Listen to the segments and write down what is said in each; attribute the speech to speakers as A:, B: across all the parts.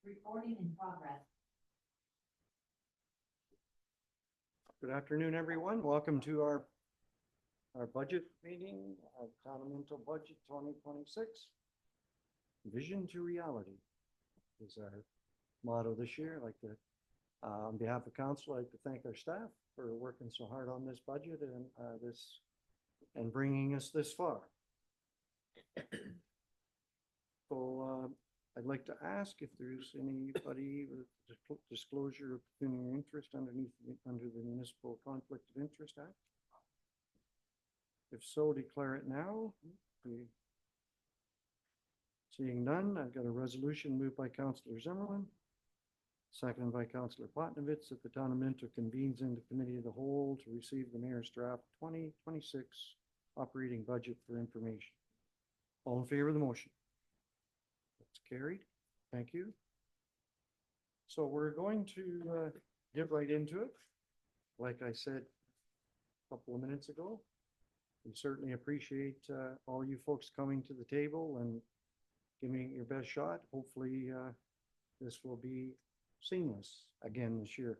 A: Recording in progress.
B: Good afternoon, everyone. Welcome to our budget meeting, Town of Minto Budget 2026. Vision to reality is our motto this year. I'd like to, on behalf of council, I'd like to thank our staff for working so hard on this budget and bringing us this far. So I'd like to ask if there's anybody with disclosure of pecuniary interest under the Municipal Conflict of Interest Act. If so, declare it now. Seeing none, I've got a resolution moved by Councillor Zimmerman, seconded by Councillor Potnovitz, that the Town of Minto convenes into Committee of the Whole to receive the Mayor's draft 2026 operating budget for information. All in favor of the motion? That's carried. Thank you. So we're going to get right into it. Like I said a couple of minutes ago, we certainly appreciate all you folks coming to the table and giving it your best shot. Hopefully this will be seamless again this year.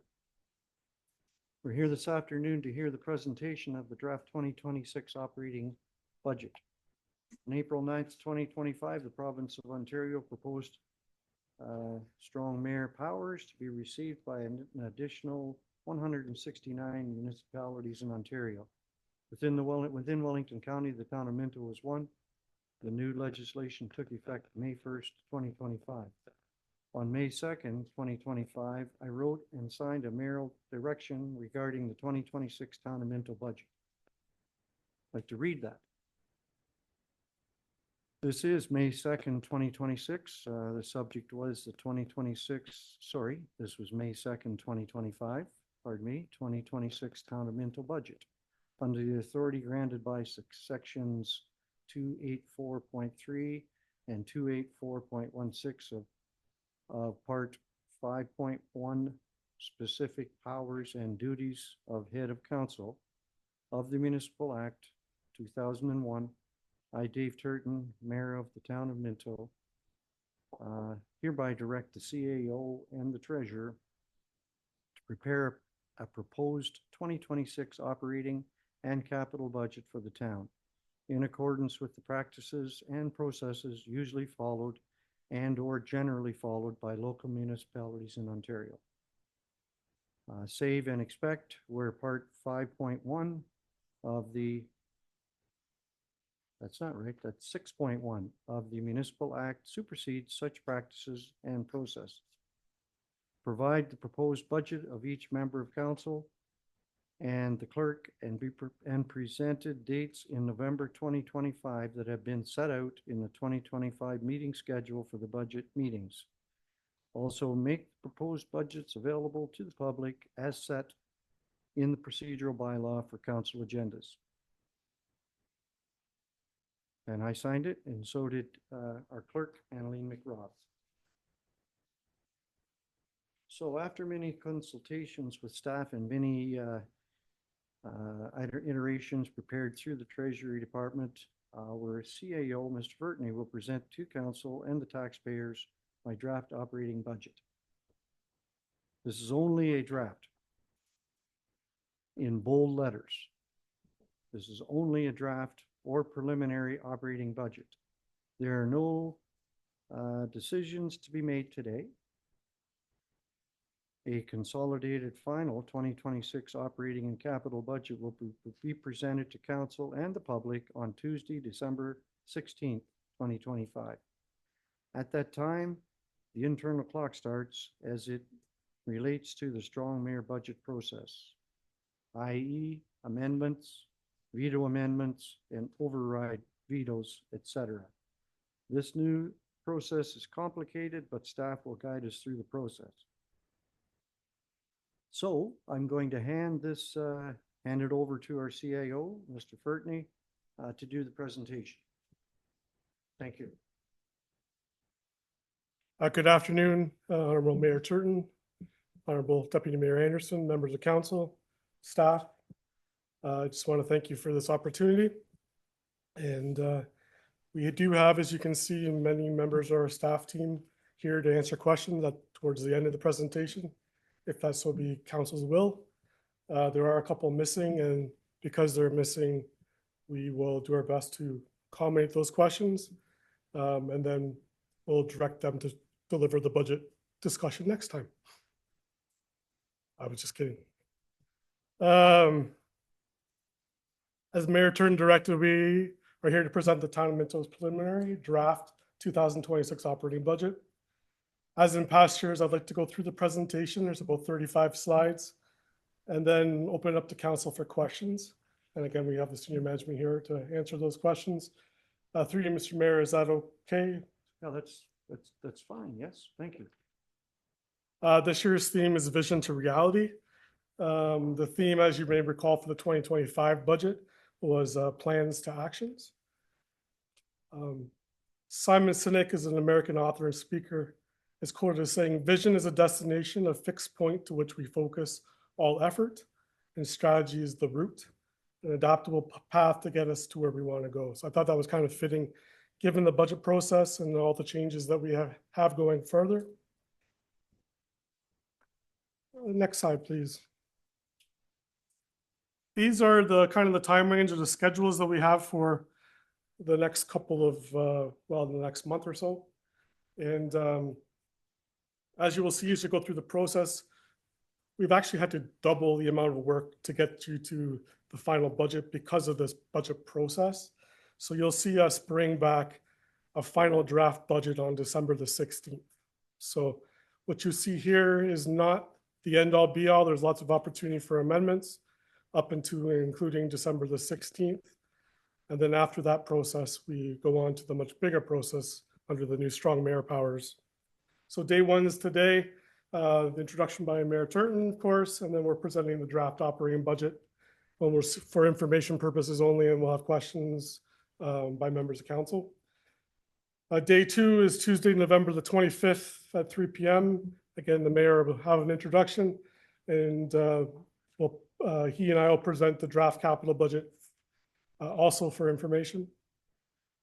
B: We're here this afternoon to hear the presentation of the draft 2026 operating budget. On April 9th, 2025, the province of Ontario proposed strong mayor powers to be received by an additional 169 municipalities in Ontario. Within Wellington County, the Town of Minto was one. The new legislation took effect May 1st, 2025. On May 2nd, 2025, I wrote and signed a mayoral direction regarding the 2026 Town of Minto budget. I'd like to read that. This is May 2nd, 2026. The subject was the 2026, this was May 2nd, 2025, 2026 Town of Minto budget. Under the authority granted by sections 284.3 and 284.16 of Part 5.1, specific powers and duties of head of council of the Municipal Act 2001, I, Dave Turton, Mayor of the Town of Minto, hereby direct the CAO and the Treasurer to prepare a proposed 2026 operating and capital budget for the town in accordance with the practices and processes usually followed and or generally followed by local municipalities in Ontario. Save and expect where Part 5.1 of the That's not right. That's 6.1 of the Municipal Act supersedes such practices and processes. Provide the proposed budget of each member of council and the clerk and presented dates in November 2025 that have been set out in the 2025 meeting schedule for the budget meetings. Also make proposed budgets available to the public as set in the procedural bylaw for council agendas. And I signed it, and so did our clerk, Annalene McRoth. So after many consultations with staff and many iterations prepared through the Treasury Department, our CAO, Mr. Vertney, will present to council and the taxpayers my draft operating budget. This is only a draft in bold letters. This is only a draft or preliminary operating budget. There are no decisions to be made today. A consolidated final 2026 operating and capital budget will be presented to council and the public on Tuesday, December 16th, 2025. At that time, the internal clock starts as it relates to the strong mayor budget process, i.e. amendments, veto amendments, and override vetoes, etc. This new process is complicated, but staff will guide us through the process. So I'm going to hand it over to our CAO, Mr. Vertney, to do the presentation. Thank you.
C: Good afternoon, Honorable Mayor Turton, Honorable Deputy Mayor Anderson, members of council, staff. I just want to thank you for this opportunity. And we do have, as you can see, many members of our staff team here to answer questions towards the end of the presentation, if that's so be council's will. There are a couple missing, and because they're missing, we will do our best to accommodate those questions. And then we'll direct them to deliver the budget discussion next time. I was just kidding. As Mayor Turton directed, we are here to present the Town of Minto's preliminary draft 2026 operating budget. As in past years, I'd like to go through the presentation. There's about 35 slides, and then open it up to council for questions. And again, we have the senior management here to answer those questions. Through you, Mr. Mayor, is that okay?
B: No, that's fine. Yes, thank you.
C: This year's theme is vision to reality. The theme, as you may recall, for the 2025 budget was plans to actions. Simon Sinek is an American author and speaker, is quoted as saying, "Vision is a destination, a fixed point to which we focus all effort, and strategy is the route, an adaptable path to get us to where we want to go." So I thought that was kind of fitting, given the budget process and all the changes that we have going further. Next slide, please. These are the kind of the time range of the schedules that we have for the next couple of, well, the next month or so. And as you will see, as you go through the process, we've actually had to double the amount of work to get you to the final budget because of this budget process. So you'll see us bring back a final draft budget on December the 16th. So what you see here is not the end all be all. There's lots of opportunity for amendments up into and including December the 16th. And then after that process, we go on to the much bigger process under the new strong mayor powers. So day one is today, the introduction by Mayor Turton, of course, and then we're presenting the draft operating budget when we're for information purposes only, and we'll have questions by members of council. Day two is Tuesday, November the 25th at 3 p.m. Again, the mayor will have an introduction, and he and I will present the draft capital budget also for information.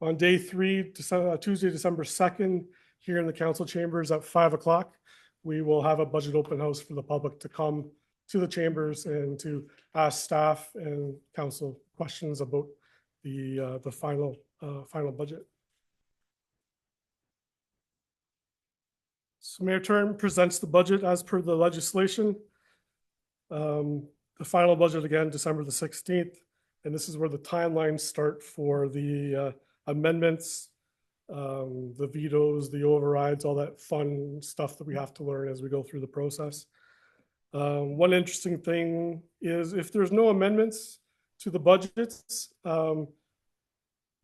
C: On day three, Tuesday, December 2nd, here in the council chambers at 5 o'clock, we will have a budget open house for the public to come to the chambers and to ask staff and council questions about the final budget. So Mayor Turton presents the budget as per the legislation. The final budget again, December the 16th. And this is where the timelines start for the amendments, the vetoes, the overrides, all that fun stuff that we have to learn as we go through the process. One interesting thing is if there's no amendments to the budgets,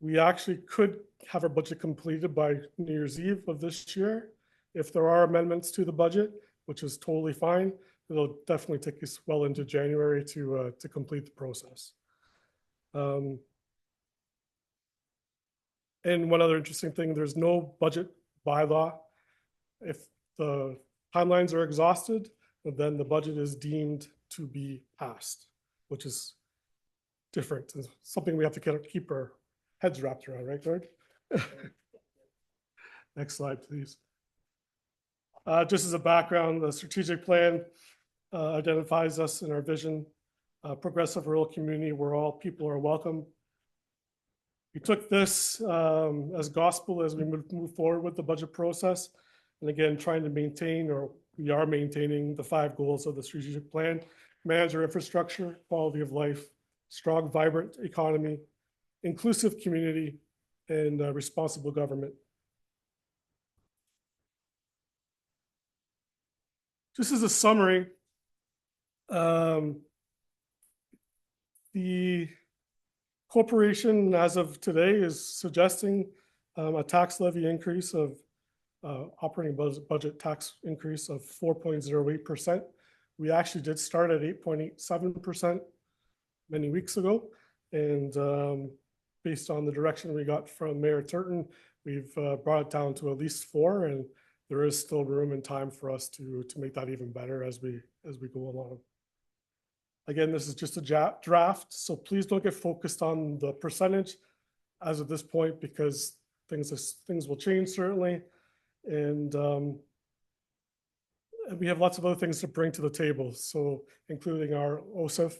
C: we actually could have our budget completed by New Year's Eve of this year. If there are amendments to the budget, which is totally fine, it'll definitely take us well into January to complete the process. And one other interesting thing, there's no budget bylaw. If the timelines are exhausted, then the budget is deemed to be passed, which is different. It's something we have to keep our heads wrapped around, right, George? Next slide, please. Just as a background, the strategic plan identifies us in our vision, progressive rural community where all people are welcome. We took this as gospel as we move forward with the budget process. And again, trying to maintain, or we are maintaining, the 5 goals of the strategic plan: manage our infrastructure, quality of life, strong, vibrant economy, inclusive community, and responsible government. Just as a summary, the corporation as of today is suggesting a tax levy increase of operating budget tax increase of 4.08%. We actually did start at 8.87% many weeks ago. And based on the direction we got from Mayor Turton, we've brought it down to at least 4%. And there is still room and time for us to make that even better as we go along. Again, this is just a draft, so please don't get focused on the percentage as of this point, because things will change certainly. And we have lots of other things to bring to the table. So including our OSIF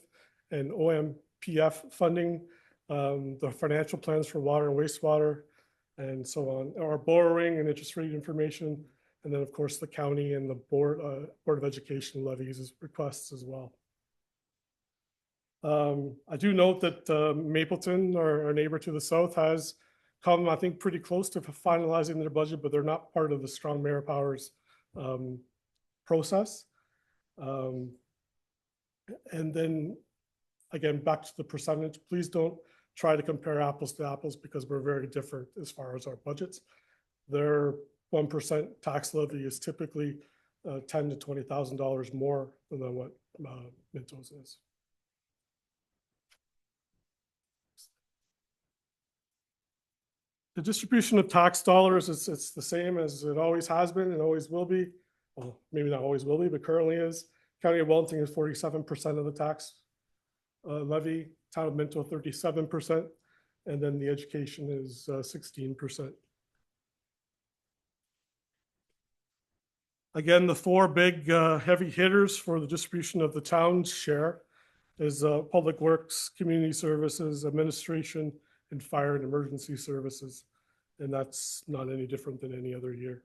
C: and OMPF funding, the financial plans for water and wastewater, and so on, our borrowing and interest rate information, and then of course the county and the Board of Education levies requests as well. I do note that Mapleton, our neighbor to the south, has come, I think, pretty close to finalizing their budget, but they're not part of the Strong Mayor Powers process. And then again, back to the percentage, please don't try to compare apples to apples because we're very different as far as our budgets. Their 1% tax levy is typically $10,000 to $20,000 more than what Minto's is. The distribution of tax dollars, it's the same as it always has been and always will be. Well, maybe not always will be, but currently is. County of Wellington is 47% of the tax levy, town of Minto 37%, and then the education is 16%. Again, the four big heavy hitters for the distribution of the town's share is public works, community services, administration, and fire and emergency services. And that's not any different than any other year.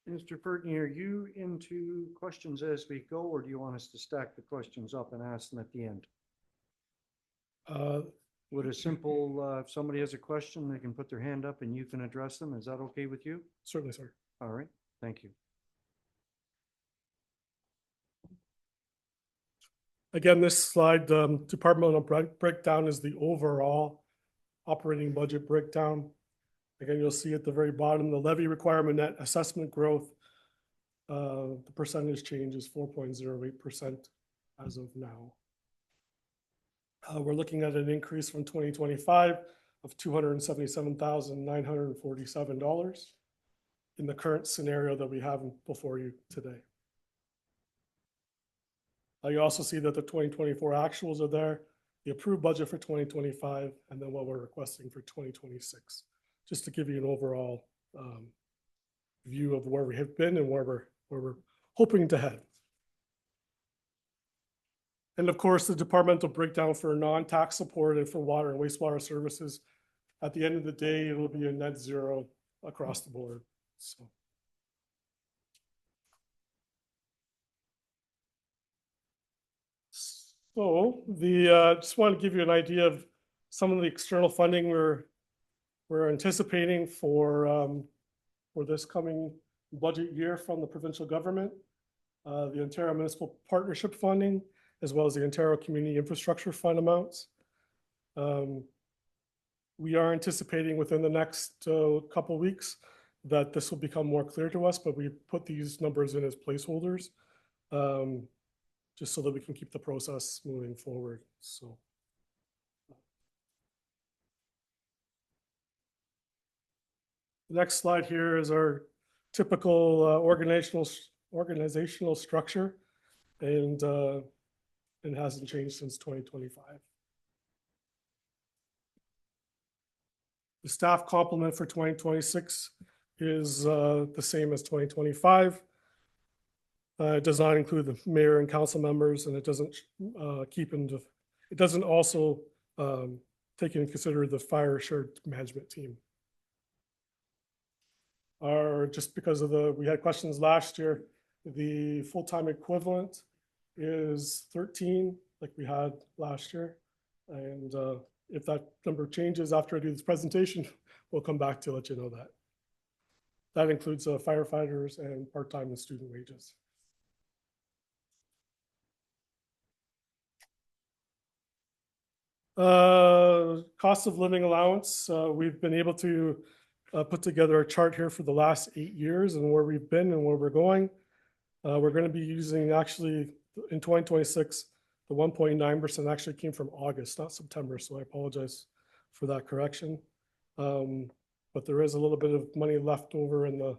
B: Mr. Fertney, are you into questions as we go, or do you want us to stack the questions up and ask them at the end? Would a simple, if somebody has a question, they can put their hand up and you can address them. Is that okay with you?
C: Certainly, sir.
B: All right, thank you.
C: Again, this slide, departmental breakdown is the overall operating budget breakdown. Again, you'll see at the very bottom, the levy requirement net assessment growth. The percentage change is 4.08% as of now. We're looking at an increase from 2025 of $277,947 in the current scenario that we have before you today. You also see that the 2024 actuals are there, the approved budget for 2025, and then what we're requesting for 2026, just to give you an overall view of where we have been and where we're hoping to head. And of course, the departmental breakdown for non-tax support and for water and wastewater services. At the end of the day, it'll be a net zero across the board. So just want to give you an idea of some of the external funding we're anticipating for this coming budget year from the provincial government, the Ontario Municipal Partnership funding, as well as the Ontario Community Infrastructure Fund amounts. We are anticipating within the next couple of weeks that this will become more clear to us, but we put these numbers in as placeholders just so that we can keep the process moving forward. So. The next slide here is our typical organizational structure, and it hasn't changed since 2025. The staff complement for 2026 is the same as 2025. It does not include the mayor and council members, and it doesn't it doesn't also take into consider the fire assured management team. Just because of we had questions last year, the full-time equivalent is 13 like we had last year. And if that number changes after I do this presentation, we'll come back to let you know that. That includes firefighters and part-time and student wages. Cost of living allowance, we've been able to put together a chart here for the last 8 years and where we've been and where we're going. We're going to be using actually in 2026, the 1.9% actually came from August, not September. So I apologize for that correction. But there is a little bit of money left over in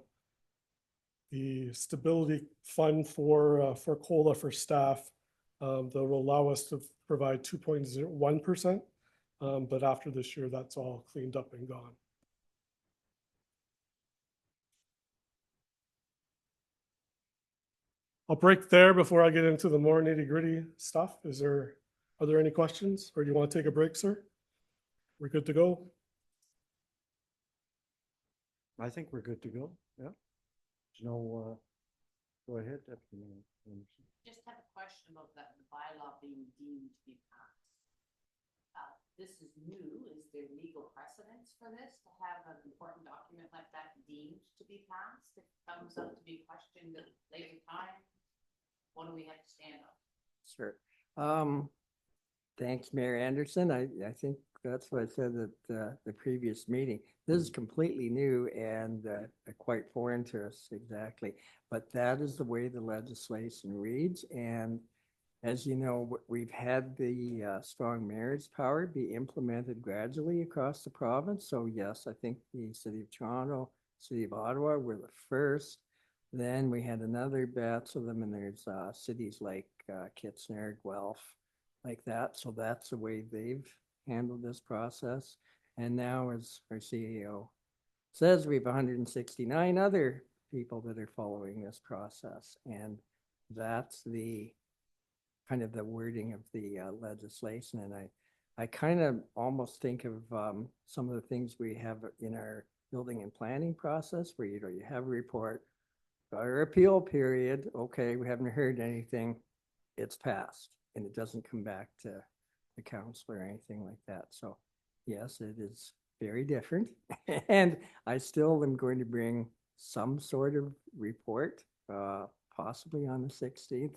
C: the stability fund for COLA for staff that will allow us to provide 2.01%. But after this year, that's all cleaned up and gone. I'll break there before I get into the more nitty gritty stuff. Are there any questions, or do you want to take a break, sir? We're good to go?
B: I think we're good to go. Yeah. There's no, go ahead, Deputy Mayor Anderson.
A: Just have a question about that, the bylaw being deemed to be passed. This is new. Is there legal precedence for this to have an important document like that deemed to be passed? If it comes up to be questioned at a later time, what do we have to stand on?
D: Sure. Thanks, Mayor Anderson. I think that's what I said at the previous meeting. This is completely new and quite foreign to us, exactly. But that is the way the legislation reads. And as you know, we've had the strong marriage power be implemented gradually across the province. So yes, I think the City of Toronto, City of Ottawa were the first. Then we had another batch of them, and there's cities like Kitchener, Guelph, like that. So that's the way they've handled this process. And now, as our CEO says, we have 169 other people that are following this process. And that's the kind of the wording of the legislation. And I kind of almost think of some of the things we have in our building and planning process where, you know, you have a report, our appeal period, okay, we haven't heard anything, it's passed, and it doesn't come back to the council or anything like that. So yes, it is very different. And I still am going to bring some sort of report, possibly on the 16th,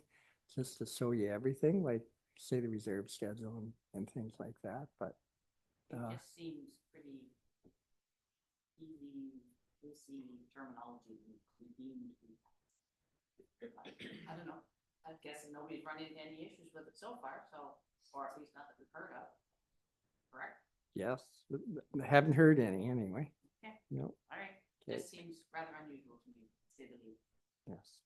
D: just to show you everything, like say the reserve schedule and things like that. But
A: It just seems pretty easy, terminology. I don't know. I guess nobody's run into any issues with it so far, so, or at least not that we've heard of. Correct?
D: yes, I haven't heard any anyway.
A: Okay.
D: No.
A: All right.
D: Okay.
A: This seems rather unusual to me, to say the least.
D: Yes.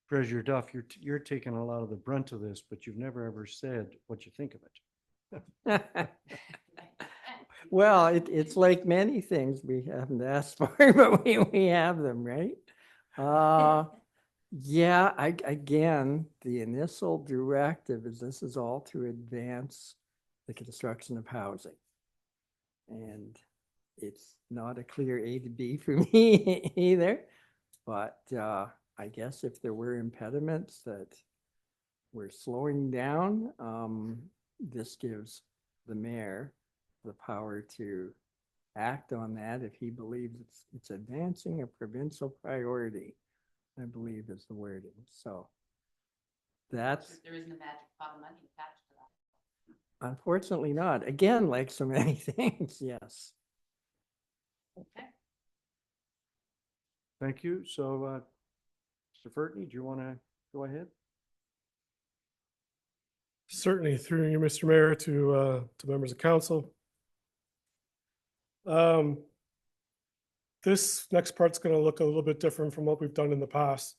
B: Treasurer Duff, you're taking a lot of the brunt of this, but you've never ever said what you think of it.
D: Well, it's like many things we haven't asked for, but we have them, right? Yeah, again, the initial directive is this is all to advance the construction of housing. And it's not a clear A to B for me either, but I guess if there were impediments that we're slowing down, this gives the mayor the power to act on that if he believes it's advancing a provincial priority, I believe is the wording. So that's
A: There isn't a magic pot of money attached to that.
D: unfortunately not. Again, like so many things, yes.
A: Okay.
B: Thank you. So, Mr. Fertney, do you want to go ahead?
C: Certainly, through you, Mr. Mayor, to members of council. This next part's going to look a little bit different from what we've done in the past.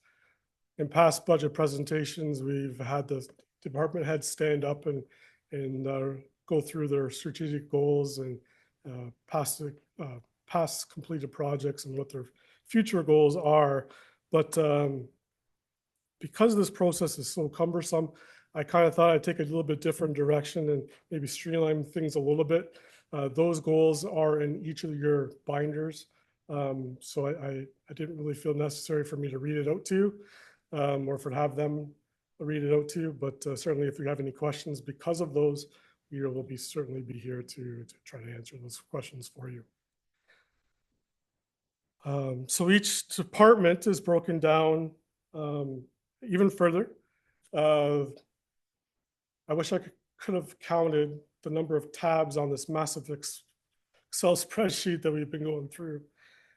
C: In past budget presentations, we've had the department heads stand up and go through their strategic goals and past completed projects and what their future goals are. But because this process is so cumbersome, I kind of thought I'd take a little bit different direction and maybe streamline things a little bit. Those goals are in each of your binders. So I didn't really feel necessary for me to read it out to you or for have them read it out to you. But certainly if you have any questions because of those, we will certainly be here to try to answer those questions for you. So each department is broken down even further. I wish I could have counted the number of tabs on this massive Excel spreadsheet that we've been going through.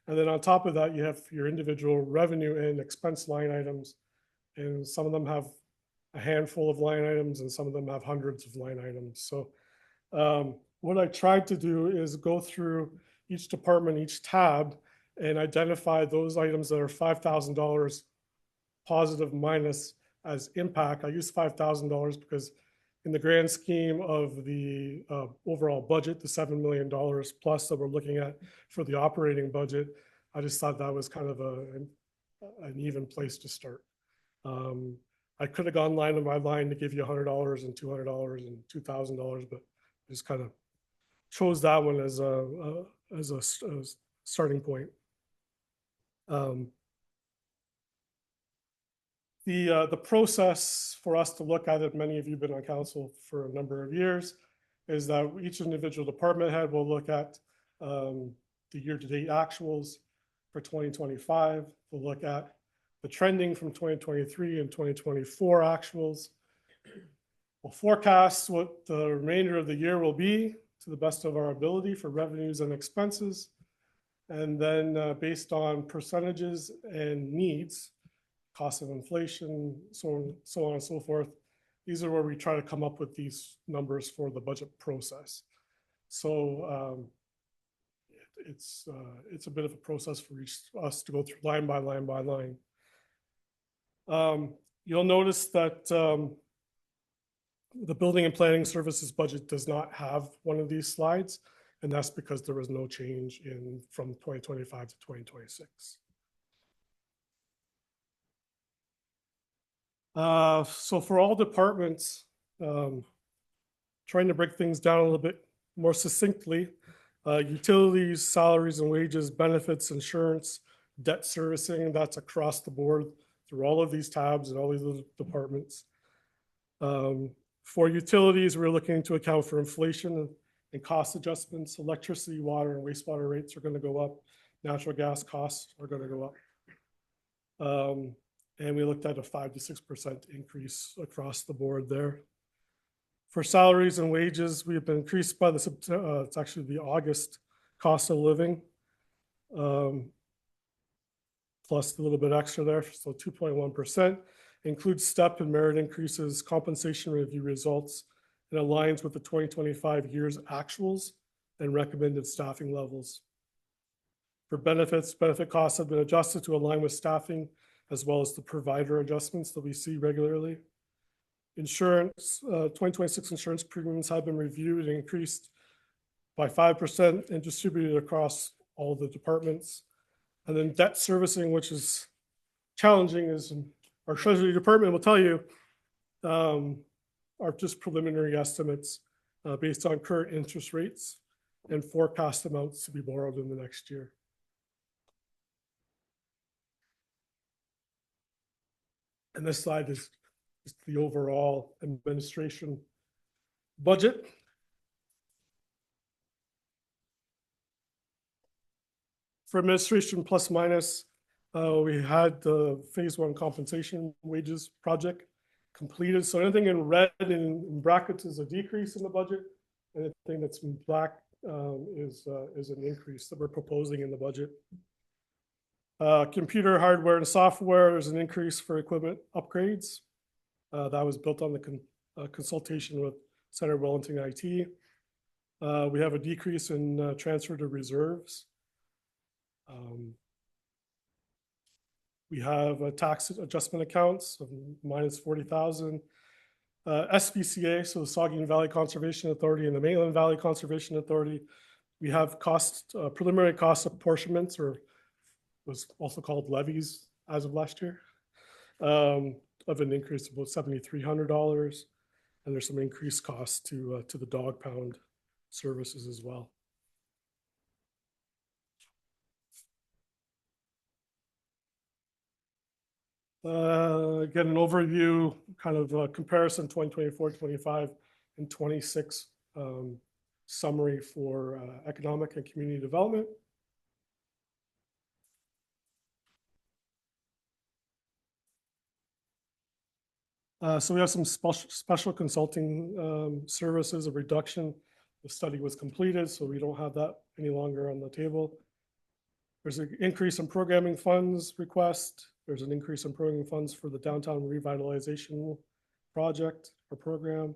C: And then on top of that, you have your individual revenue and expense line items. And some of them have a handful of line items and some of them have hundreds of line items. So what I tried to do is go through each department, each tab, and identify those items that are $5,000 positive minus as impact. I use $5,000 because in the grand scheme of the overall budget, the $7 million plus that we're looking at for the operating budget, I just thought that was kind of an even place to start. I could have gone line by line to give you $100 and $200 and $2,000, but just kind of chose that one as a starting point. The process for us to look at it, many of you have been on council for a number of years, is that each individual department head will look at the year-to-date actuals for 2025. We'll look at the trending from 2023 and 2024 actuals. We'll forecast what the remainder of the year will be to the best of our ability for revenues and expenses. And then based on percentages and needs, cost of inflation, so on and so forth, these are where we try to come up with these numbers for the budget process. So it's a bit of a process for us to go through line by line by line. You'll notice that the building and planning services budget does not have one of these slides, and that's because there was no change from 2025 to 2026. So for all departments, trying to break things down a little bit more succinctly, utilities, salaries and wages, benefits, insurance, debt servicing, that's across the board through all of these tabs and all these little departments. For utilities, we're looking to account for inflation and cost adjustments. Electricity, water, and wastewater rates are going to go up. Natural gas costs are going to go up. And we looked at a 5 to 6% increase across the board there. For salaries and wages, we have been increased by it's actually the August cost of living, plus a little bit extra there, so 2.1%. Includes step and merit increases, compensation review results, and aligns with the 2025 year's actuals and recommended staffing levels. For benefits, benefit costs have been adjusted to align with staffing as well as the provider adjustments that we see regularly. Insurance, 2026 insurance premiums have been reviewed and increased by 5% and distributed across all the departments. And then debt servicing, which is challenging, is our Treasury Department will tell you are just preliminary estimates based on current interest rates and forecast amounts to be borrowed in the next year. And this slide is the overall administration budget. For administration plus minus, we had the phase 1 compensation wages project completed. So anything in red and in brackets is a decrease in the budget. Anything that's in black is an increase that we're proposing in the budget. Computer hardware and software, there's an increase for equipment upgrades. That was built on the consultation with Senator Wellington IT. We have a decrease in transfer to reserves. We have tax adjustment accounts of minus 40,000. SVCA, so the Saugeen Valley Conservation Authority and the Maitland Valley Conservation Authority, we have preliminary cost apportionments, or was also called levies as of last year, of an increase of about $7,300. And there's some increased costs to the dog pound services as well. Again, an overview, kind of a comparison 2024, 25, and 26 summary for economic and community development. So we have some special consulting services, a reduction. The study was completed, so we don't have that any longer on the table. There's an increase in programming funds request. There's an increase in programming funds for the downtown revitalization project or program.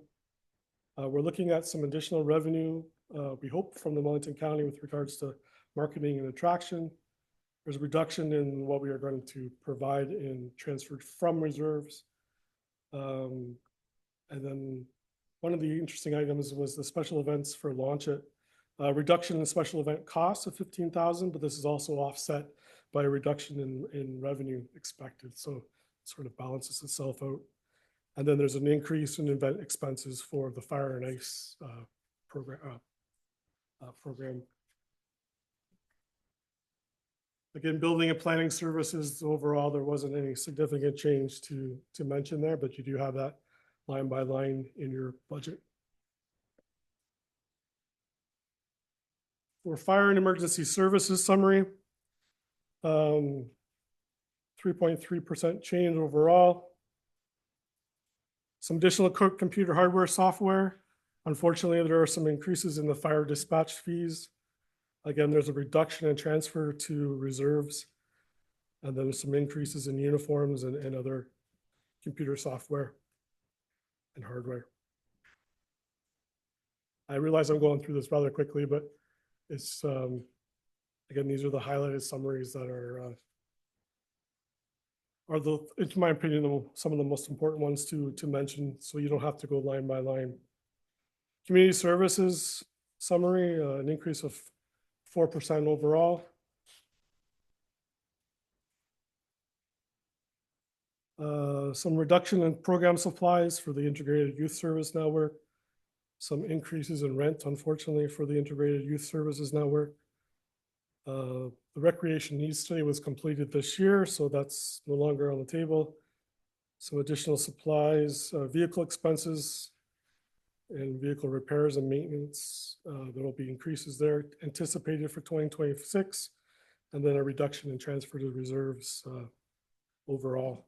C: We're looking at some additional revenue, we hope, from the Wellington County with regards to marketing and attraction. There's a reduction in what we are going to provide in transferred from reserves. And then one of the interesting items was the special events for Launch It. Reduction in special event costs of $15,000, but this is also offset by a reduction in revenue expected. So sort of balances itself out. And then there's an increase in event expenses for the fire and ice program. Again, building and planning services, overall, there wasn't any significant change to mention there, but you do have that line by line in your budget. For fire and emergency services summary, 3.3% change overall. Some additional computer hardware, software. Unfortunately, there are some increases in the fire dispatch fees. Again, there's a reduction in transfer to reserves. And then there's some increases in uniforms and other computer software and hardware. I realize I'm going through this rather quickly, but it's, again, these are the highlighted summaries that are the, in my opinion, some of the most important ones to mention, so you don't have to go line by line. Community services summary, an increase of 4% overall. Some reduction in program supplies for the integrated youth service network. Some increases in rent, unfortunately, for the integrated youth services network. The recreation needs study was completed this year, so that's no longer on the table. Some additional supplies, vehicle expenses, and vehicle repairs and maintenance. There will be increases there anticipated for 2026, and then a reduction in transfer to reserves overall.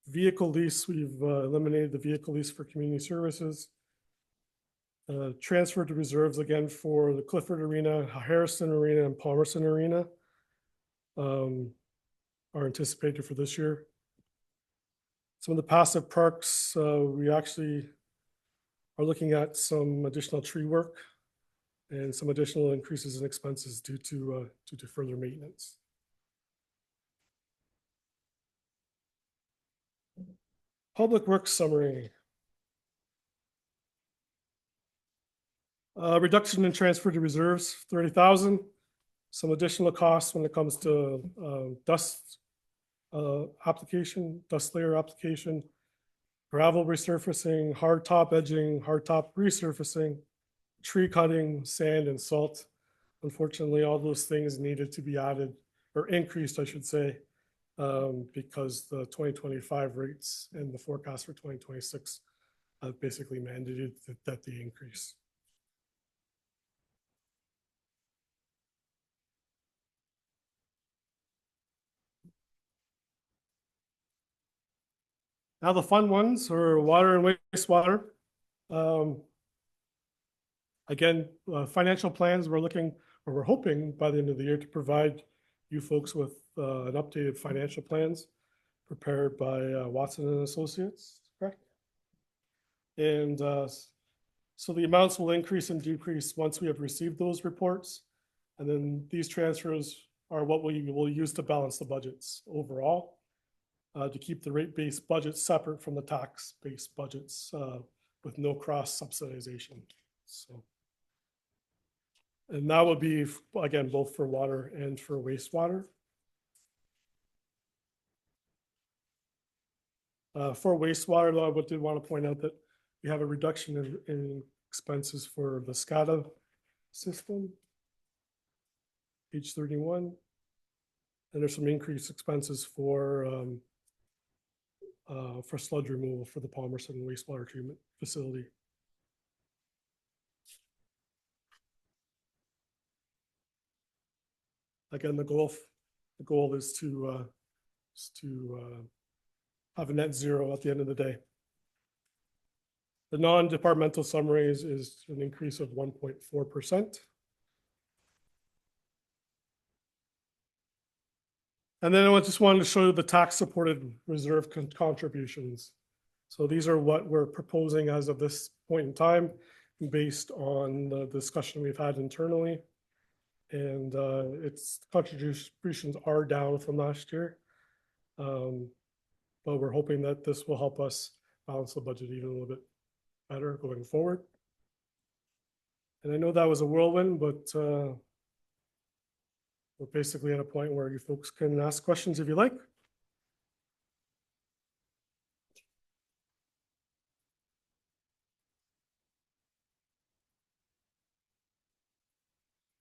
C: Vehicle lease, we've eliminated the vehicle lease for community services. Transfer to reserves again for the Clifford Arena, Harrison Arena, and Palmerston Arena are anticipated for this year. Some of the passive parks, we actually are looking at some additional tree work and some additional increases in expenses due to further maintenance. Public Works summary. Reduction in transfer to reserves, 30,000. Some additional costs when it comes to dust application, dust layer application, gravel resurfacing, hard top edging, hard top resurfacing, tree cutting, sand and salt. Unfortunately, all those things needed to be added or increased, I should say, because the 2025 rates and the forecast for 2026 have basically mandated that the increase. Now the fun ones are water and wastewater. Again, financial plans, we're looking, or we're hoping by the end of the year to provide you folks with an updated financial plans prepared by Watson and Associates, correct? And so the amounts will increase and decrease once we have received those reports. And then these transfers are what we will use to balance the budgets overall. To keep the rate-based budget separate from the tax-based budgets with no cross-subsidization. So, and that would be, again, both for water and for wastewater. For wastewater, though, I did want to point out that we have a reduction in expenses for the SCADA system, page 31. And there's some increased expenses for sludge removal for the Palmerston wastewater treatment facility. Again, the goal is to have a net zero at the end of the day. The non-departmental summaries is an increase of 1.4%. And then I just wanted to show you the tax-supported reserve contributions. So these are what we're proposing as of this point in time, based on the discussion we've had internally. And its contributions are down from last year. But we're hoping that this will help us balance the budget even a little bit better going forward. And I know that was a whirlwind, but We're basically at a point where you folks can ask questions if you like.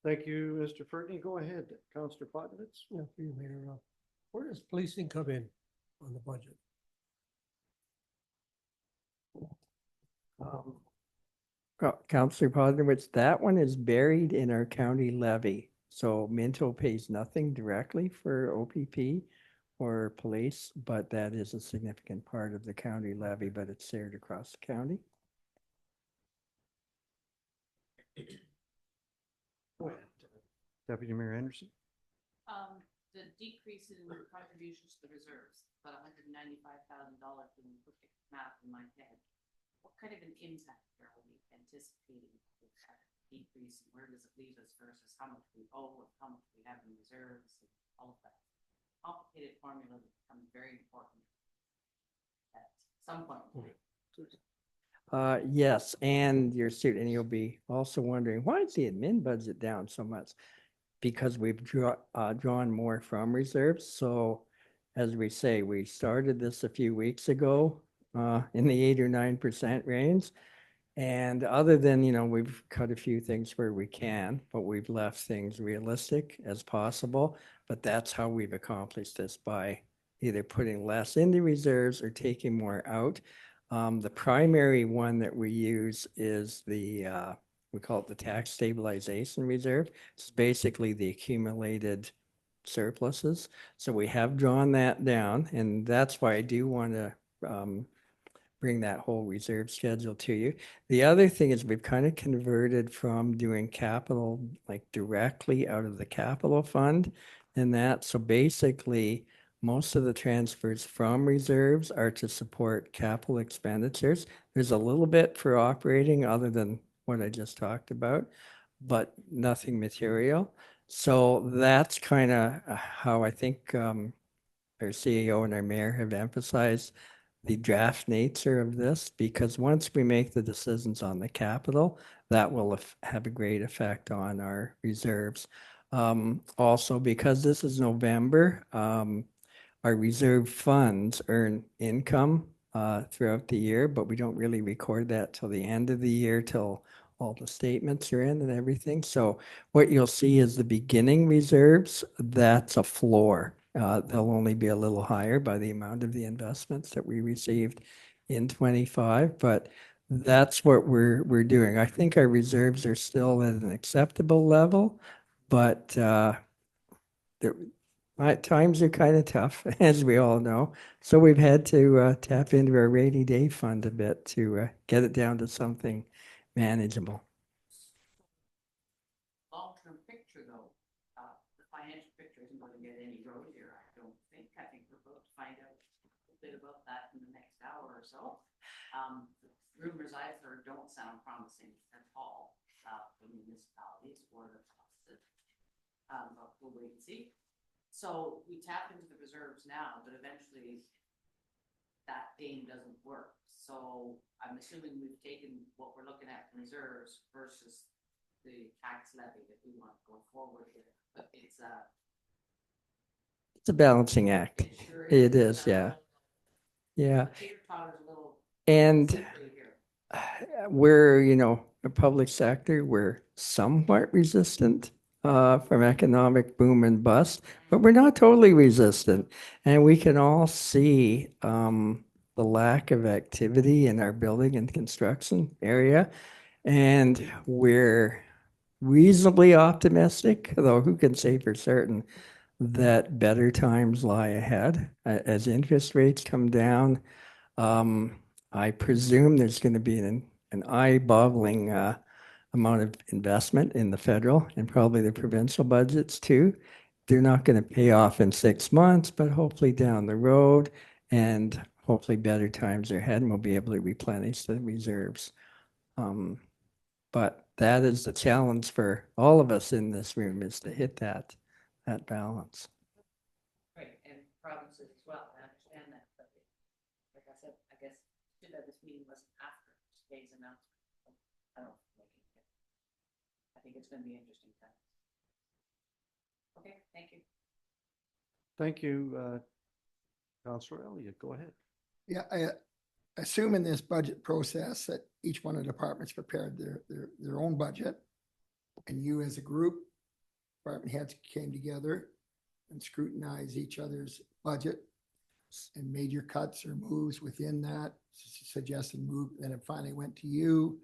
B: Thank you, Mr. Fertney. Go ahead, Counselor Potnitz.
E: Yeah, for you, Mayor. Where does policing come in on the budget?
D: Counselor Podnovich, that one is buried in our county levy. So Minto pays nothing directly for OPP or police, but that is a significant part of the county levy, but it's shared across the county.
B: Go ahead, Deputy Mayor Anderson.
A: The decrease in contributions to the reserves, about $195,000 in quick math in my head. What kind of an impact are we anticipating with that decrease, and where does it leave us versus how much we owe and how much we have in reserves and all of that? Complicated formula that becomes very important at some point.
D: Yes, and your student, and you'll be also wondering, why is the admin budget down so much? Because we've drawn more from reserves. So as we say, we started this a few weeks ago in the 8 or 9% range. And other than, we've cut a few things where we can, but we've left things realistic as possible. But that's how we've accomplished this, by either putting less into reserves or taking more out. The primary one that we use is we call it the tax stabilization reserve. It's basically the accumulated surpluses. So we have drawn that down, and that's why I do want to bring that whole reserve schedule to you. The other thing is we've kind of converted from doing capital like directly out of the capital fund and that. So basically, most of the transfers from reserves are to support capital expenditures. There's a little bit for operating other than what I just talked about, but nothing material. So that's kind of how I think our CEO and our mayor have emphasized the draft nature of this, because once we make the decisions on the capital, that will have a great effect on our reserves. Also, because this is November, our reserve funds earn income throughout the year, but we don't really record that till the end of the year, till all the statements are in and everything. So what you'll see is the beginning reserves, that's a floor. They'll only be a little higher by the amount of the investments that we received in 25, but that's what we're doing. I think our reserves are still at an acceptable level, but times are kind of tough, as we all know. So we've had to tap into our rainy day fund a bit to get it down to something manageable.
A: Long-term picture though, the financial picture isn't going to get any rosier, I don't think. I think we're about to find out a bit about that in the next hour or so. Rumors I've heard don't sound promising at all for municipalities or the positive. But we'll wait and see. So we tap into the reserves now, but eventually that game doesn't work. So I'm assuming we've taken what we're looking at in reserves versus the tax levy that we want to go forward with. But it's
D: a balancing act.
A: sure
D: It is, yeah. Yeah.
A: Teeter-totter's a little
D: And
A: slippery here.
D: we're, a public sector, we're somewhat resistant from economic boom and bust, but we're not totally resistant. And we can all see the lack of activity in our building and construction area. And we're reasonably optimistic, though who can say for certain, that better times lie ahead. As interest rates come down, I presume there's going to be an eye-boggling amount of investment in the federal and probably the provincial budgets too. They're not going to pay off in 6 months, but hopefully down the road, and hopefully better times are ahead, and we'll be able to replenish the reserves. But that is the challenge for all of us in this room, is to hit that balance.
A: Right, and provinces as well, I understand that, but like I said, I guess too bad this meeting wasn't after today's announcement. I don't think I think it's gonna be interesting. Okay, thank you.
B: Thank you, Counselor Elliott. Go ahead.
F: Yeah, I assume in this budget process that each one of the departments prepared their own budget. And you as a group, department heads came together and scrutinized each other's budget and made your cuts or moves within that, suggested move, then it finally went to you.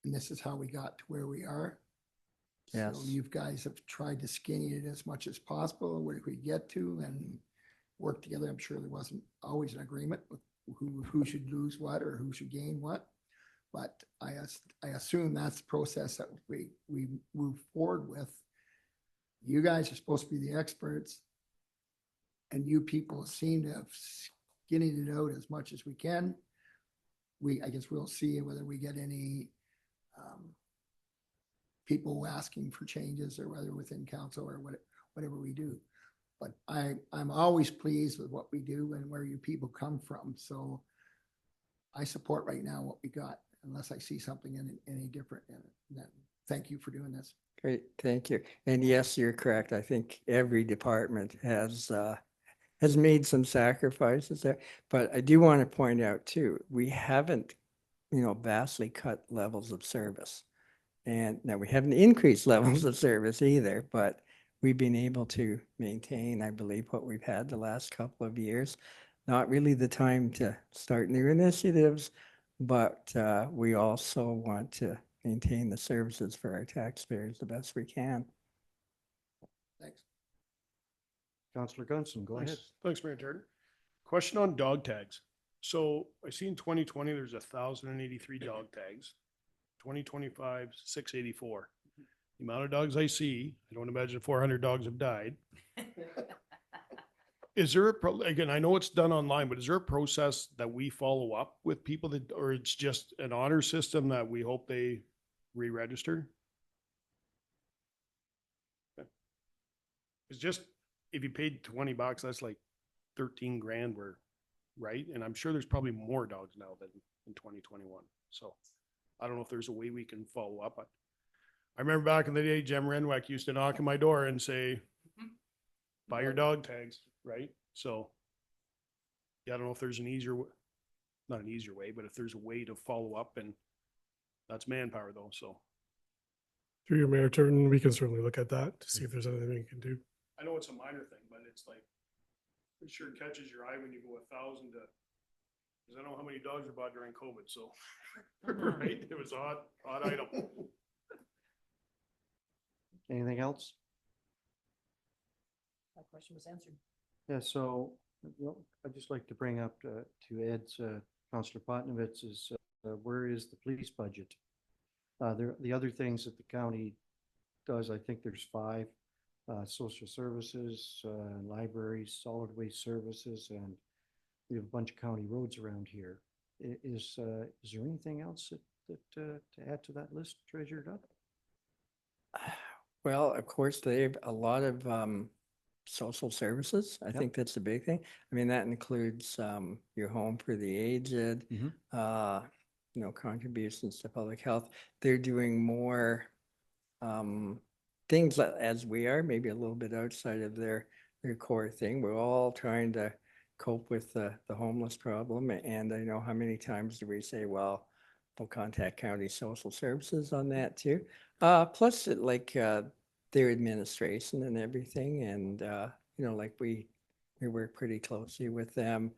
F: And this is how we got to where we are.
D: Yes.
F: So you guys have tried to skinny it as much as possible, where we get to, and work together. I'm sure there wasn't always an agreement with who should lose what or who should gain what. But I assume that's the process that we move forward with. You guys are supposed to be the experts. And you people seem to have skinnied it out as much as we can. I guess we'll see whether we get any people asking for changes or whether within council or whatever we do. But I'm always pleased with what we do and where you people come from. So I support right now what we got, unless I see something any different in it. Then thank you for doing this.
D: Great, thank you. And yes, you're correct. I think every department has made some sacrifices there. But I do want to point out too, we haven't, vastly cut levels of service. And now we haven't increased levels of service either, but we've been able to maintain, I believe, what we've had the last couple of years. Not really the time to start new initiatives, but we also want to maintain the services for our taxpayers the best we can.
F: Thanks.
B: Counselor Gunson, go ahead.
G: Thanks, Mayor Jordan. Question on dog tags. So I see in 2020, there's 1,083 dog tags. 2025, 684. The amount of dogs I see, I don't imagine 400 dogs have died. Is there again, I know it's done online, but is there a process that we follow up with people that, or it's just an honor system that we hope they re-register? Okay. It's just, if you paid $20, that's like 13 grand right? And I'm sure there's probably more dogs now than in 2021. So I don't know if there's a way we can follow up. I remember back in the day, Jem Renwick used to knock on my door and say, buy your dog tags, right? So yeah, I don't know if there's not an easier way, but if there's a way to follow up, and that's manpower though, so.
C: Through your Mayor Turton, we can certainly look at that to see if there's anything we can do.
G: I know it's a minor thing, but it's like, it sure catches your eye when you go 1,000 to, because I know how many dogs were bought during COVID, so, right, it was odd item.
B: Anything else?
A: My question was answered.
B: Yeah, so I'd just like to bring up to Ed's, Counselor Potnovitz's, where is the police budget? The other things that the county does, I think there's 5, social services, libraries, solid waste services, and we have a bunch of county roads around here. Is there anything else that to add to that list, Treasurer Duff?
D: Well, of course, they have a lot of social services. I
B: Yep.
D: think that's a big thing. I mean, that includes your home for the aged, contributions to public health. They're doing more things as we are, maybe a little bit outside of their core thing. We're all trying to cope with the homeless problem. And I know how many times do we say, well, we'll contact county social services on that too. Plus their administration and everything. And, we work pretty closely with them.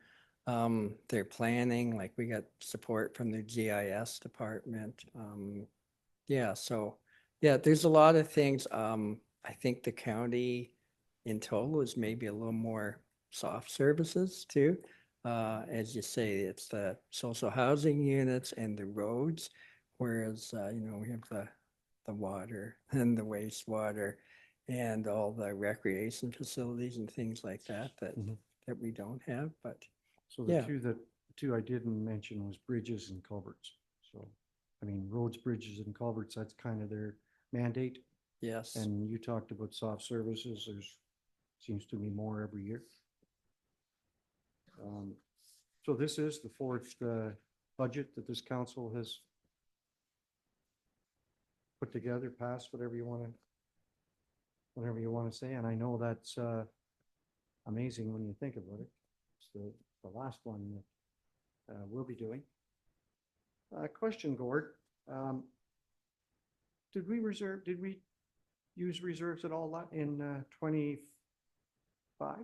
D: Their planning, like we got support from the GIS department. There's a lot of things. I think the county in total is maybe a little more soft services too. As you say, it's the social housing units and the roads, whereas, we have the water and the wastewater and all the recreation facilities and things like that that we don't have, but
B: So
D: yeah.
B: the two I didn't mention was bridges and culverts. So, I mean, roads, bridges and culverts, that's kind of their mandate.
D: yes.
B: And you talked about soft services. There's seems to be more every year. So this is the 4th budget that this council has put together, passed, whatever you want to whatever you want to say, and I know that's amazing when you think about it. It's the last one that we'll be doing. Question, Gord. Did we use reserves at all in 25?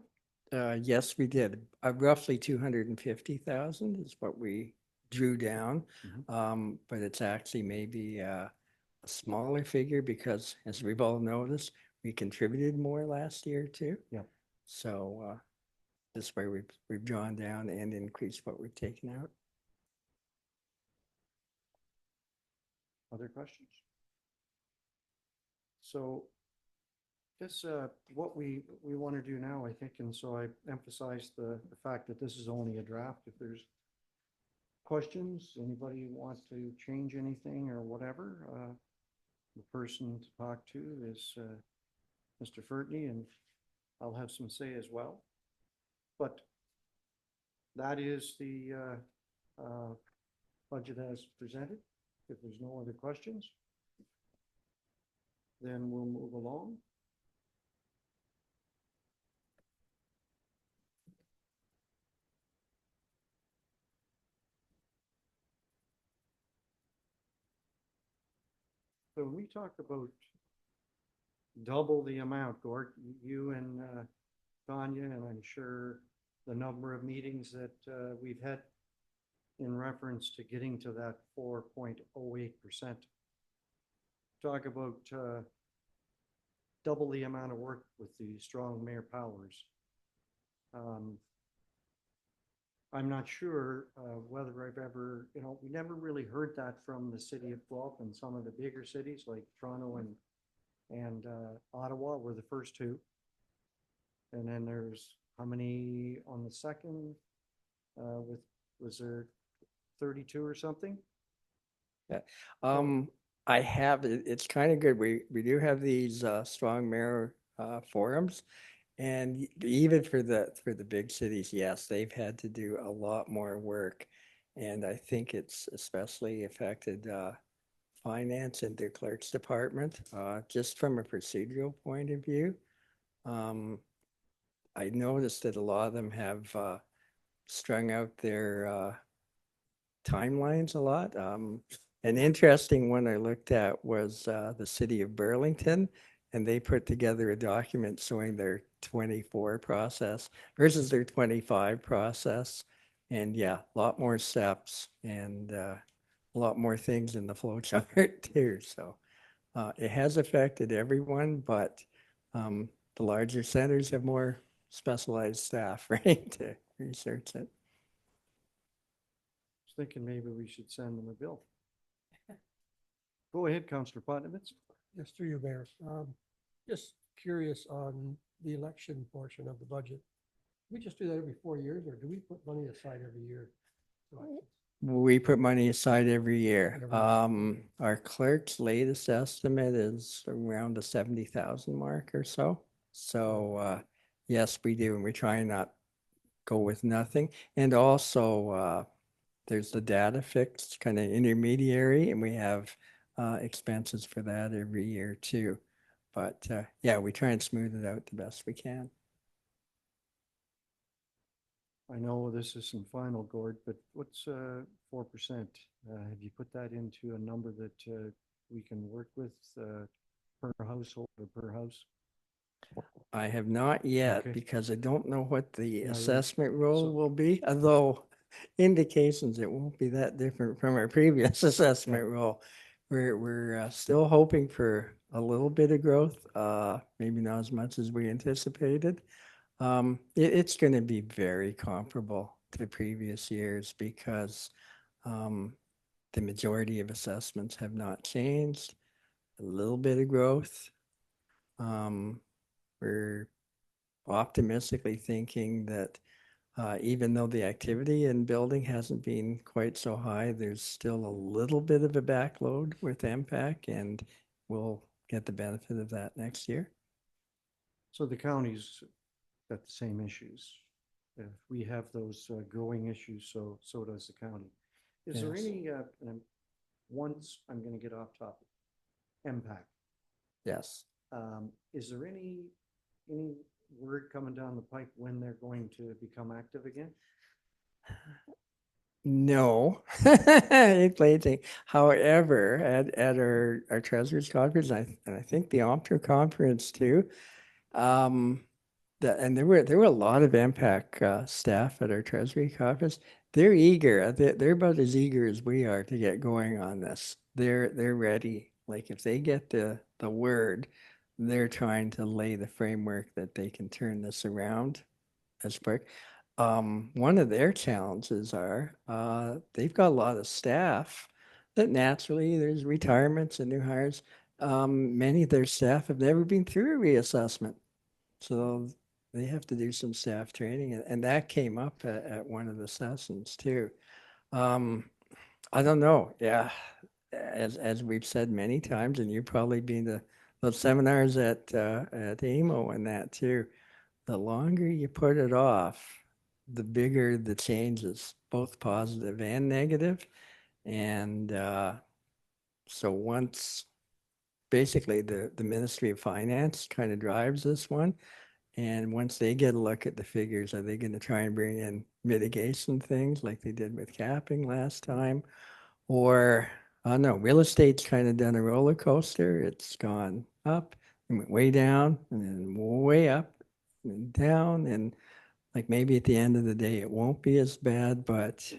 D: Yes, we did. Roughly 250,000 is what we drew down. But it's actually maybe a smaller figure because, as we've all noticed, we contributed more last year too.
B: Yep.
D: So this way we've drawn down and increased what we've taken out.
B: Other questions? So this, what we want to do now, I think, and so I emphasize the fact that this is only a draft. If there's questions, anybody want to change anything or whatever, the person to talk to is Mr. Fertney, and I'll have some say as well. But that is the budget as presented. If there's no other questions, then we'll move along. So when we talk about double the amount, Gord, you and Tanya, and I'm sure the number of meetings that we've had in reference to getting to that 4.08%. Talk about double the amount of work with the strong mayor powers. I'm not sure whether I've ever, we never really heard that from the city of Guelph, and some of the bigger cities like Toronto and Ottawa were the first two. And then there's how many on the second was there 32 or something?
D: Yeah. I have, it's kind of good. We do have these strong mayor forums. And even for the big cities, yes, they've had to do a lot more work. And I think it's especially affected finance and their clerk's department, just from a procedural point of view. I noticed that a lot of them have strung out their timelines a lot. An interesting one I looked at was the city of Burlington, and they put together a document showing their 24 process versus their 25 process. And yeah, a lot more steps and a lot more things in the flow chart too. So it has affected everyone, but the larger centers have more specialized staff, right, to research it.
B: I was thinking maybe we should send them a bill. Go ahead, Councillor Potnevitz.
E: Yes, through you, Mayor. Just curious on the election portion of the budget. We just do that every 4 years, or do we put money aside every year?
D: We put money aside every year.
E: Every year.
D: Our clerk's latest estimate is around the 70,000 mark or so. So yes, we do, and we try and not go with nothing. And also there's the data fixed kind of intermediary, and we have expenses for that every year too. But yeah, we try and smooth it out the best we can.
B: I know this isn't final, Gord, but what's 4%? Have you put that into a number that we can work with per household or per house?
D: I have not yet
B: Okay.
D: because I don't know what the
B: Yeah,
D: assessment role
B: so-
D: will be, although indications it won't be that different from our previous assessment role. We're still hoping for a little bit of growth, maybe not as much as we anticipated. It's going to be very comparable to previous years because the majority of assessments have not changed. A little bit of growth. We're optimistically thinking that even though the activity in building hasn't been quite so high, there's still a little bit of a backload with MPAC, and we'll get the benefit of that next year.
B: So the county's got the same issues. If we have those growing issues, so does the county. Is there
D: Yes.
B: any, once I'm going to get off topic, MPAC.
D: Yes.
B: Is there any word coming down the pipe when they're going to become active again?
D: No, it's playing. However, at our treasurers conference, and I think the Ompter conference too, and there were a lot of MPAC staff at our treasury conference. They're eager. They're about as eager as we are to get going on this. They're ready. Like if they get the word, they're trying to lay the framework that they can turn this around as quick. One of their challenges are they've got a lot of staff that naturally there's retirements and new hires. Many of their staff have never been through a reassessment. So they have to do some staff training, and that came up at one of the sessions too. I don't know. Yeah, as we've said many times, and you've probably been to those seminars at AMO and that too. The longer you put it off, the bigger the changes, both positive and negative. And so once basically the Ministry of Finance kind of drives this one, and once they get a look at the figures, are they going to try and bring in mitigation things like they did with capping last time? Or, I don't know, real estate's kind of done a roller coaster. It's gone up and went way down and then way up and down. And like maybe at the end of the day, it won't be as bad, but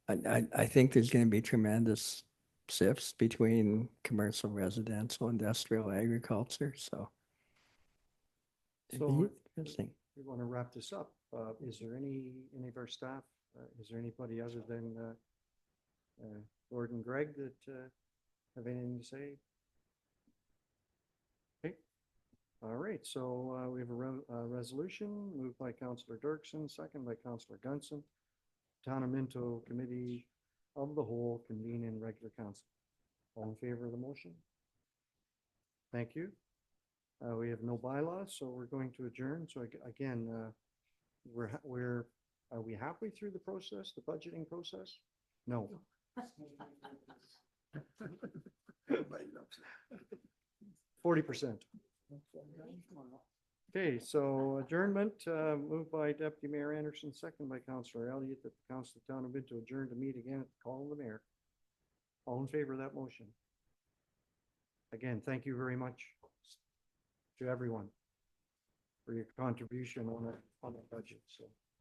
D: I think there's going to be tremendous shifts between commercial, residential, industrial, agriculture. So it'd
B: So
D: be interesting.
B: we want to wrap this up. Is there any of our staff, is there anybody other than Gordon and Greg that have anything to say? Okay. All right. So we have a resolution moved by Councillor Dirksen, second by Councillor Gunson. Town of Minto Committee of the Whole convene in regular council. All in favor of the motion? Thank you. We have no bylaws, so we're going to adjourn. So again, are we halfway through the process, the budgeting process? No. 40%. Okay, so adjournment, moved by Deputy Mayor Anderson, second by Councillor Elliott, that the Council of Town of Minto adjourn to meet again at the call of the mayor. All in favor of that motion? Again, thank you very much to everyone for your contribution on the budget. So.